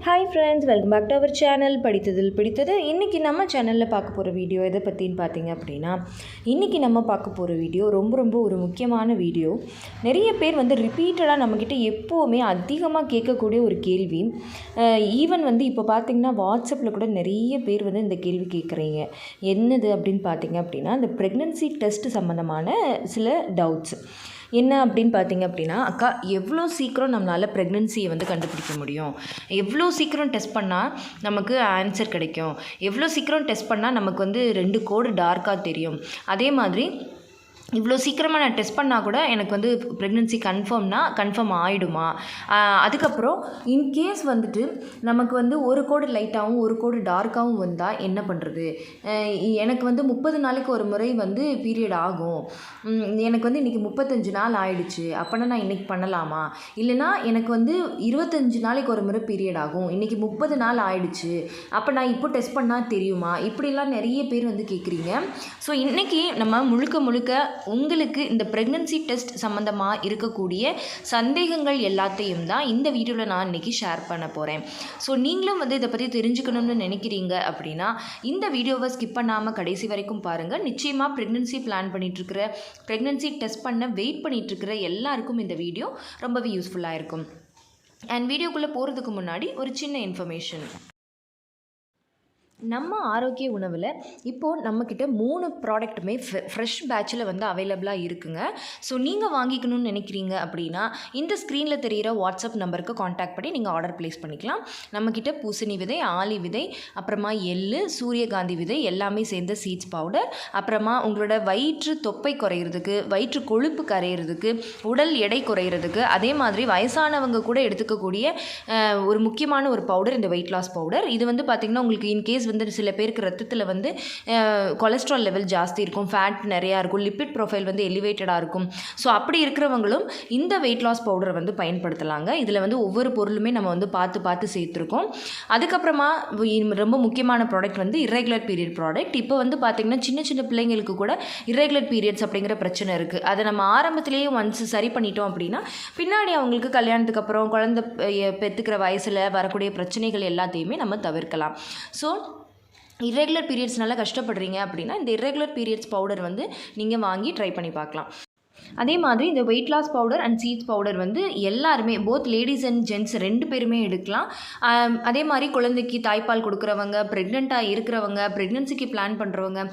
Hi friends, welcome back to our channel படித்ததில் பிடித்தது. இன்றைக்கி நம்ம சேனலில் பார்க்க போகிற வீடியோ எதை பற்றின்னு பார்த்தீங்க அப்படின்னா, இன்றைக்கி நம்ம பார்க்க போகிற வீடியோ ரொம்ப ஒரு முக்கியமான வீடியோ. நிறைய பேர் ரிப்பீட்டடாக நம்மக்கிட்ட எப்போவுமே அதிகமாக கேட்கக்கூடிய ஒரு கேள்வி. ஈவன் இப்போ பார்த்திங்கன்னா வாட்ஸ்அப்பில் கூட நிறைய பேர் இந்த கேள்வி கேட்குறீங்க. என்னது அப்படின்னு பார்த்தீங்க அப்படின்னா, இந்த ப்ரெக்னன்சி டெஸ்ட் சம்மந்தமான சில டவுட்ஸ். என்ன அப்படின்னு பார்த்தீங்க அப்படின்னா, அக்கா எவ்வளோ சீக்கிரம் நம்மளால் ப்ரெக்னன்சியை கண்டுபிடிக்க முடியும், எவ்வளோ சீக்கிரம் டெஸ்ட் பண்ணால் நமக்கு ஆன்சர் கிடைக்கும், எவ்வளோ சீக்கிரம் டெஸ்ட் பண்ணால் நமக்கு 2 கோடு டார்க்காக தெரியும், அதே மாதிரி இவ்வளோ சீக்கிரமாக நான் டெஸ்ட் பண்ணால் கூட எனக்கு ப்ரெக்னன்சி கன்ஃபார்ம் ஆகிடுமா, அதுக்கப்புறம் இன்கேஸ் நமக்கு ஒரு கோடு லைட்டாகவும் ஒரு கோடு டார்க்காகவும் வந்தால் என்ன பண்ணுறது, எனக்கு 30 நாளைக்கு ஒரு முறை பீரியட் ஆகும், எனக்கு இன்றைக்கி 35 நாள் ஆயிடுச்சு, அப்போனா நான் இன்றைக்கி பண்ணலாமா, இல்லைனா எனக்கு 25 நாளைக்கு ஒரு முறை பீரியட் ஆகும், இன்றைக்கி 30 நாள் ஆயிடுச்சு, அப்போ நான் இப்போ டெஸ்ட் பண்ணால் தெரியுமா, இப்படிலாம் நிறைய பேர் கேட்குறீங்க. ஸோ இன்றைக்கி நம்ம முழுக்க உங்களுக்கு இந்த ப்ரெக்னன்சி டெஸ்ட் சம்மந்தமாக இருக்கக்கூடிய சந்தேகங்கள் எல்லாத்தையும் தான் இந்த வீடியோவில் நான் இன்றைக்கி ஷேர் பண்ண போகிறேன். ஸோ நீங்களும் இதை பற்றி தெரிஞ்சுக்கணும்னு நினைக்கிறீங்க அப்படின்னா இந்த வீடியோவை ஸ்கிப் பண்ணாமல் கடைசி வரைக்கும் பாருங்கள். நிச்சயமாக ப்ரெக்னன்சி பிளான் பண்ணிகிட்ருக்கிற, ப்ரெக்னன்சி டெஸ்ட் பண்ண வெயிட் பண்ணிகிட்ருக்கிற எல்லாருக்கும் இந்த வீடியோ ரொம்பவே யூஸ்ஃபுல்லாக இருக்கும். அண்ட் வீடியோக்குள்ளே போகிறதுக்கு முன்னாடி ஒரு சின்ன இன்ஃபர்மேஷன். நம்ம ஆரோக்கிய உணவில் இப்போது நம்மக்கிட்ட 3 ப்ராடக்ட்டுமே ஃப்ரெஷ் பேட்சில் அவைலபிளாக இருக்குங்க. ஸோ நீங்கள் வாங்கிக்கணும்னு நினைக்கிறீங்க அப்படின்னா இந்த ஸ்க்ரீனில் தெரிகிற வாட்ஸ்அப் நம்பருக்கு காண்டாக்ட் பண்ணி நீங்கள் ஆர்டர் ப்ளேஸ் பண்ணிக்கலாம். நம்மக்கிட்ட பூசணி விதை, ஆளி விதை, அப்புறமா எள்ளு, சூரியகாந்தி விதை எல்லாமே சேர்ந்த சீட்ஸ் பவுடர், அப்புறமா உங்களோட வயிற்று தொப்பை குறையிறதுக்கு, வயிற்று கொழுப்பு கரையிறதுக்கு, உடல் எடை குறையிறதுக்கு, அதே மாதிரி வயசானவங்க கூட எடுத்துக்கக்கூடிய ஒரு முக்கியமான ஒரு பவுடர் இந்த வெயிட் லாஸ் பவுடர். இது பார்த்திங்கன்னா உங்களுக்கு இன்கேஸ் சில பேருக்கு ரத்தத்தில் கொலஸ்ட்ரால் லெவல் ஜாஸ்தி இருக்கும், ஃபேட் நிறையா இருக்கும், லிப்பிட் ப்ரொஃபைல் எலிவேட்டடாக இருக்கும். ஸோ அப்படி இருக்கிறவங்களும் இந்த வெயிட் லாஸ் பவுடரை பயன்படுத்தலாங்க. இதில் ஒவ்வொரு பொருளுமே நம்ம பார்த்து சேர்த்துருக்கோம். அதுக்கப்புறமா ரொம்ப முக்கியமான ப்ராடக்ட் இர்ரெகுலர் பீரியட் ப்ராடக்ட். இப்போ பார்த்திங்கன்னா சின்ன பிள்ளைங்களுக்கு கூட இர்ரெகுலர் பீரியட்ஸ் அப்படிங்கிற பிரச்சனை இருக்குது. அதை நம்ம ஆரம்பத்திலேயே ஒன்ஸ் சரி பண்ணிட்டோம் அப்படின்னா பின்னாடி அவங்களுக்கு கல்யாணத்துக்கு அப்புறம் குழந்தை பெற்றுக்கிற வயசில் வரக்கூடிய பிரச்சனைகள் எல்லாத்தையுமே நம்ம தவிர்க்கலாம். ஸோ இர்ரெகுலர் பீரியட்ஸ்னால கஷ்டப்படுறீங்க அப்படின்னா இந்த இர்ரெகுலர் பீரியட்ஸ் பவுடர் நீங்கள் வாங்கி ட்ரை பண்ணி பார்க்கலாம். அதே மாதிரி இந்த weight loss powder and seeds powder எல்லாருமே போத் லேடிஸ் அண்ட் ஜென்ட்ஸ் 2 பேருமே எடுக்கலாம். அதே மாதிரி குழந்தைக்கு தாய்ப்பால் கொடுக்குறவங்க, ப்ரெக்னெண்ட்டாக இருக்கிறவங்க, ப்ரெக்னன்சிக்கு பிளான் பண்ணுறவங்க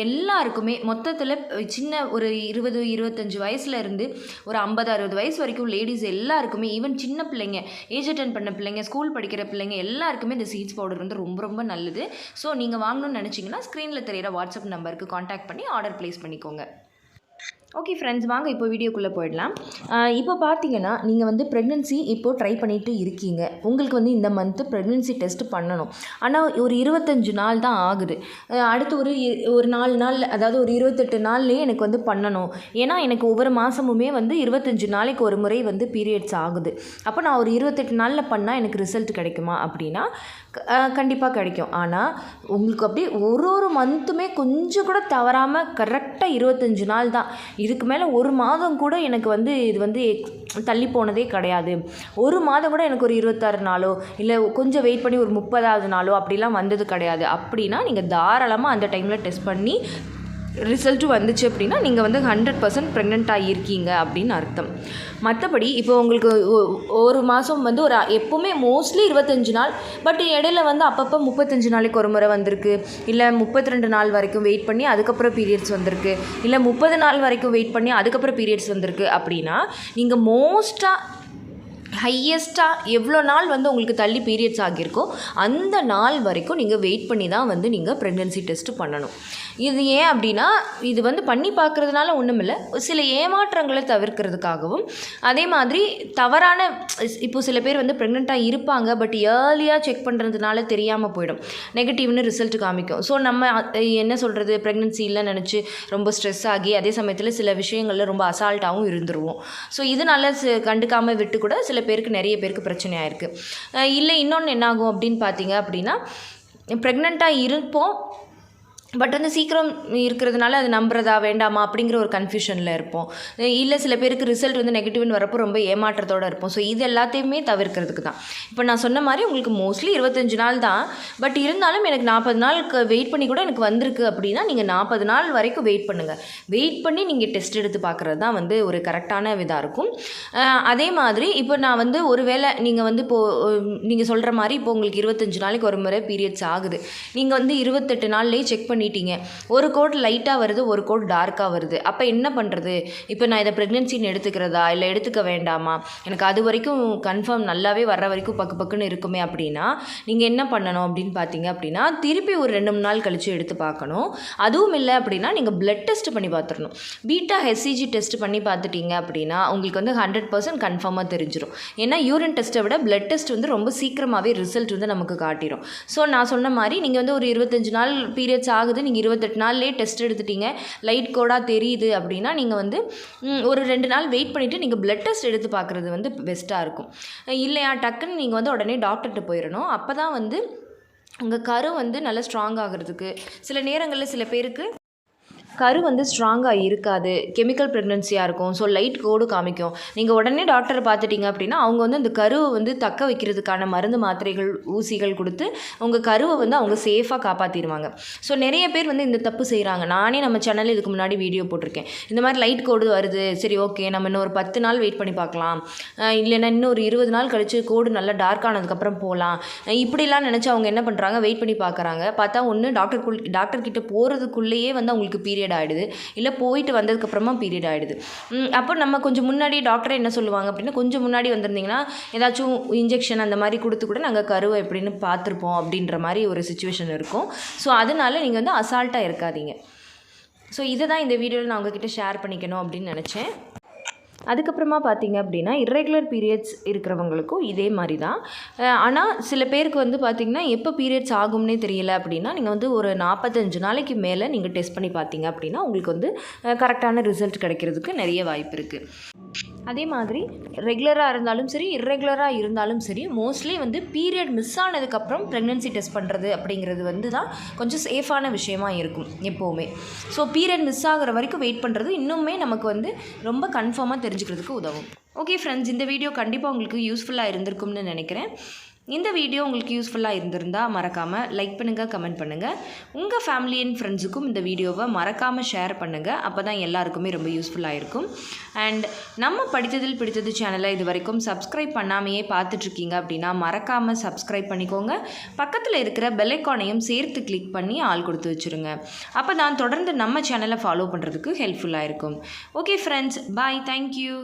எல்லாருக்குமே மொத்தத்தில் சின்ன ஒரு 20-25 வயசுல இருந்து ஒரு 50-60 வயசு வரைக்கும் லேடிஸ் எல்லாருக்குமே, ஈவன் சின்ன பிள்ளைங்க, ஏஜ் அட்டன் பண்ண பிள்ளைங்க, ஸ்கூல் படிக்கிற பிள்ளைங்க எல்லாருக்குமே இந்த சீட்ஸ் பவுடர் ரொம்ப நல்லது. ஸோ நீங்கள் வாங்கணும்னு நினச்சிங்கன்னா ஸ்க்ரீனில் தெரிகிற வாட்ஸ்அப் நம்பருக்கு காண்டாக்ட் பண்ணி ஆர்டர் ப்ளேஸ் பண்ணிக்கோங்க. ஓகே ஃப்ரெண்ட்ஸ், வாங்க இப்போ வீடியோக்குள்ளே போயிடலாம். இப்போ பார்த்தீங்கன்னா நீங்கள் ப்ரெக்னன்சி இப்போது ட்ரை பண்ணிவிட்டு இருக்கீங்க. உங்களுக்கு இந்த மந்த்து ப்ரெக்னன்சி டெஸ்ட் பண்ணணும். ஆனால் ஒரு 25 நாள் தான் ஆகுது. அடுத்து ஒரு 4 நாள், அதாவது ஒரு 28 நாள்லேயே எனக்கு பண்ணணும். ஏன்னா எனக்கு ஒவ்வொரு மாதமுமே 25 நாளைக்கு ஒரு முறை பீரியட்ஸ் ஆகுது. அப்போ நான் ஒரு 28 நாளில் பண்ணால் எனக்கு ரிசல்ட் கிடைக்குமா அப்படின்னா கண்டிப்பாக கிடைக்கும். ஆனால் உங்களுக்கு அப்படியே ஒரு மந்த்துமே கொஞ்சம் கூட தவறாமல் கரெக்டாக 25 நாள் தான். இதுக்கு மேலே ஒரு மாதம் கூட எனக்கு இது தள்ளி போனதே கிடையாது. ஒரு மாதம் கூட எனக்கு ஒரு 26 நாளோ இல்லை கொஞ்சம் வெயிட் பண்ணி ஒரு 30வது நாளோ அப்படிலாம் வந்தது கிடையாது. அப்படின்னா நீங்கள் தாராளமாக அந்த டைமில் டெஸ்ட் பண்ணி ரிசல்ட்டும் வந்துச்சு அப்படின்னா நீங்கள் 100% ப்ரெக்னெண்ட்டாக இருக்கீங்க அப்படின்னு அர்த்தம். மற்றபடி இப்போ உங்களுக்கு ஒரு மாதம் ஒரு எப்போவுமே மோஸ்ட்லி 25 நாள், பட் இடையில அப்பப்போ 35 நாளைக்கு ஒரு முறை வந்திருக்கு, இல்லை 32 நாள் வரைக்கும் வெயிட் பண்ணி அதுக்கப்புறம் பீரியட்ஸ் வந்திருக்கு, இல்லை 30 நாள் வரைக்கும் வெயிட் பண்ணி அதுக்கப்புறம் பீரியட்ஸ் வந்திருக்கு. அப்படின்னா நீங்கள் ஹையஸ்ட்டாக எவ்வளோ நாள் உங்களுக்கு தள்ளி பீரியட்ஸ் ஆகியிருக்கோ அந்த நாள் வரைக்கும் நீங்கள் வெயிட் பண்ணி தான் நீங்கள் ப்ரெக்னன்சி டெஸ்ட்டு பண்ணணும். இது ஏன் அப்படின்னா இது பண்ணி பார்க்குறதுனால ஒன்றும் இல்லை, சில ஏமாற்றங்களை தவிர்க்கிறதுக்காகவும், அதே மாதிரி தவறான இப்போ சில பேர் ப்ரெக்னெண்ட்டாக இருப்பாங்க, பட் ஏர்லியாக செக் பண்ணுறதுனால தெரியாமல் போயிடும், நெகட்டிவ்னு ரிசல்ட் காமிக்கும். ஸோ நம்ம என்ன சொல்கிறது, ப்ரெக்னன்சி இல்லைன்னு நினச்சி ரொம்ப ஸ்ட்ரெஸ் ஆகி அதே சமயத்தில் சில விஷயங்களில் ரொம்ப அசால்ட்டாகவும் இருந்துருவோம். ஸோ இதனால் கண்டுக்காமல் விட்டு கூட சில பேருக்கு, நிறைய பேருக்கு பிரச்சனையாக இருக்குது. இல்லை இன்னொன்று என்னாகும் அப்படின்னு பார்த்தீங்க அப்படின்னா, ப்ரெக்னெண்ட்டாக இருப்போம், பட் வந்து சீக்கிரம் இருக்கிறதுனால அது நம்புறதா வேண்டாமா அப்படிங்கிற ஒரு கன்ஃபியூஷனில் இருப்போம். இல்லை சில பேருக்கு ரிசல்ட் வந்து நெகட்டிவ்னு வரப்போ ரொம்ப ஏமாற்றத்தோடு இருப்போம். ஸோ இது எல்லாத்தையுமே தவிர்க்கிறதுக்கு தான் இப்போ நான் சொன்ன மாதிரி உங்களுக்கு மோஸ்ட்லி 25 நாள் தான். பட் இருந்தாலும் எனக்கு 40 நாளுக்கு வெயிட் பண்ணி கூட எனக்கு வந்திருக்கு அப்படின்னா நீங்கள் 40 நாள் வரைக்கும் வெயிட் பண்ணுங்கள். வெயிட் பண்ணி நீங்கள் டெஸ்ட் எடுத்து பார்க்குறது தான் வந்து ஒரு கரெக்டான இதாக இருக்கும். அதே மாதிரி இப்போ நான் வந்து ஒரு வேளை நீங்கள் வந்து இப்போது நீங்கள் சொல்கிற மாதிரி இப்போ உங்களுக்கு 25 நாளைக்கு ஒரு முறை பீரியட்ஸ் ஆகுது. நீங்கள் வந்து 28 நாள்லேயே செக் பண்ணிட்டீங்க. ஒரு கோட் லைட்டாக வருது, ஒரு கோட் டார்க்காக வருது. அப்போ என்ன பண்ணுறது? இப்போ நான் இதை ப்ரெக்னென்சின்னு எடுத்துக்கிறதா இல்லை எடுத்துக்க வேண்டாமா? எனக்கு அது வரைக்கும் கன்ஃபார்ம் நல்லாவே வர்ற வரைக்கும் பக்கு பக்குன்னு இருக்குமே அப்படின்னா நீங்கள் என்ன பண்ணணும் அப்படின்னு பார்த்தீங்க அப்படின்னா திருப்பி ஒரு 2-3 நாள் கழித்து எடுத்து பார்க்கணும். அதுவும் இல்லை அப்படின்னா நீங்கள் பிளட் டெஸ்ட் பண்ணி பார்த்துடணும். பீட்டா ஹெச்சிஜி டெஸ்ட் பண்ணி பார்த்துட்டீங்க அப்படின்னா உங்களுக்கு வந்து 100% கன்ஃபார்மாக தெரிஞ்சிடும். ஏன்னா யூரின் டெஸ்ட்டை விட பிளட் டெஸ்ட் வந்து ரொம்ப சீக்கிரமாகவே ரிசல்ட் வந்து நமக்கு காட்டிடும். ஸோ நான் சொன்ன மாதிரி நீங்கள் வந்து ஒரு 25 நாள் பீரியட்ஸ் ஆகுது, நீங்கள் 28 நாள்லேயே டெஸ்ட் எடுத்துட்டீங்க, லைட் கோடாக தெரியுது அப்படின்னா நீங்கள் வந்து ஒரு 2 நாள் வெயிட் பண்ணிவிட்டு நீங்கள் பிளட் டெஸ்ட் எடுத்து பார்க்குறது வந்து பெஸ்ட்டாக இருக்கும். இல்லையா டக்குன்னு நீங்கள் வந்து உடனே டாக்டர்கிட்ட போயிடணும். அப்போ தான் வந்து உங்கள் கரு வந்து நல்லா ஸ்ட்ராங் ஆகிறதுக்கு சில நேரங்களில் சில பேருக்கு கரு வந்து ஸ்ட்ராங்காக இருக்காது, கெமிக்கல் ப்ரெக்னென்சியாக இருக்கும். ஸோ லைட் கோடு காமிக்கும். நீங்கள் உடனே டாக்டரை பார்த்துட்டிங்க அப்படின்னா அவங்க வந்து அந்த கருவை வந்து தக்க வைக்கிறதுக்கான மருந்து மாத்திரைகள் ஊசிகள் கொடுத்து உங்கள் கருவை வந்து அவங்க சேஃபாக காப்பாற்றிடுவாங்க. ஸோ நிறைய பேர் வந்து இந்த தப்பு செய்கிறாங்க. நானே நம்ம சேனலில் இதுக்கு முன்னாடி வீடியோ போட்டிருக்கேன். இந்த மாதிரி லைட் கோடு வருது, சரி ஓகே நம்ம இன்னும் ஒரு 10 நாள் வெயிட் பண்ணி பார்க்கலாம், இல்லைன்னா இன்னும் ஒரு 20 நாள் கழித்து கோடு நல்லா டார்க் ஆனதுக்கப்புறம் போகலாம், இப்படிலாம் நினச்சி அவங்க என்ன பண்ணுறாங்க, வெயிட் பண்ணி பார்க்குறாங்க. பார்த்தா ஒன்று டாக்டர்கிட்ட போகிறதுக்குள்ளேயே வந்து அவங்களுக்கு பீரியட் ஆகிடுது, இல்லை போயிட்டு வந்ததுக்கப்புறமா பீரியட் ஆகிடுது. அப்போ நம்ம கொஞ்சம் முன்னாடி டாக்டரை என்ன சொல்லுவாங்க அப்படின்னா, கொஞ்சம் முன்னாடி வந்திருந்தீங்கன்னா ஏதாச்சும் இன்ஜெக்ஷன் அந்த மாதிரி கொடுத்து கூட நாங்கள் கருவை எப்படின்னு பார்த்துருப்போம் அப்படின்ற மாதிரி ஒரு சிச்சுவேஷன் இருக்கும். ஸோ அதனால் நீங்கள் வந்து அசால்ட்டாக இருக்காதீங்க. ஸோ இதை தான் இந்த வீடியோவில் நான் உங்ககிட்ட ஷேர் பண்ணிக்கணும் அப்படின்னு நினச்சேன். அதுக்கப்புறமா பார்த்தீங்க அப்படின்னா இர்ரெகுலர் பீரியட்ஸ் இருக்கிறவங்களுக்கும் இதே மாதிரி தான். ஆனால் சில பேருக்கு வந்து பார்த்திங்கன்னா எப்போ பீரியட்ஸ் ஆகும்னே தெரியல அப்படின்னா நீங்கள் வந்து ஒரு 45 நாளைக்கு மேலே நீங்கள் டெஸ்ட் பண்ணி பார்த்தீங்க அப்படின்னா உங்களுக்கு வந்து கரெக்டான ரிசல்ட் கிடைக்கிறதுக்கு நிறைய வாய்ப்பு இருக்குது. அதே மாதிரி ரெகுலராக இருந்தாலும் சரி இர்ரெகுலராக இருந்தாலும் சரி மோஸ்ட்லி வந்து பீரியட் மிஸ் ஆனதுக்கப்புறம் ப்ரெக்னென்சி டெஸ்ட் பண்ணுறது அப்படிங்கிறது வந்து தான் கொஞ்சம் சேஃபான விஷயமா இருக்கும் எப்போவுமே. ஸோ பீரியட் மிஸ் ஆகிற வரைக்கும் வெயிட் பண்ணுறது இன்னுமே நமக்கு வந்து ரொம்ப கன்ஃபார்மாக தெரிஞ்சுக்கிறதுக்கு உதவும். ஓகே ஃப்ரெண்ட்ஸ், இந்த வீடியோ கண்டிப்பாக உங்களுக்கு யூஸ்ஃபுல்லாக இருந்திருக்கும்னு நினைக்கிறேன். இந்த வீடியோ உங்களுக்கு யூஸ்ஃபுல்லாக இருந்திருந்தால் மறக்காமல் லைக் பண்ணுங்கள், கமெண்ட் பண்ணுங்கள். உங்கள் ஃபேமிலி அண்ட் ஃப்ரெண்ட்ஸுக்கும் இந்த வீடியோவை மறக்காமல் ஷேர் பண்ணுங்கள். அப்போ தான் எல்லாருக்குமே ரொம்ப யூஸ்ஃபுல்லாக இருக்கும். அண்ட் நம்ம படித்ததில் பிடித்தது சேனலை இது வரைக்கும் சப்ஸ்கிரைப் பண்ணாமையே பார்த்துட்ருக்கீங்க அப்படின்னா மறக்காமல் சப்ஸ்கிரைப் பண்ணிக்கோங்க. பக்கத்தில் இருக்கிற பெல் ஐக்கானையும் சேர்த்து கிளிக் பண்ணி ஆள் கொடுத்து வச்சுருங்க. அப்போ தான் தொடர்ந்து நம்ம சேனலை ஃபாலோ பண்ணுறதுக்கு ஹெல்ப்ஃபுல்லாக இருக்கும். ஓகே ஃப்ரெண்ட்ஸ், பாய், தேங்க்யூ.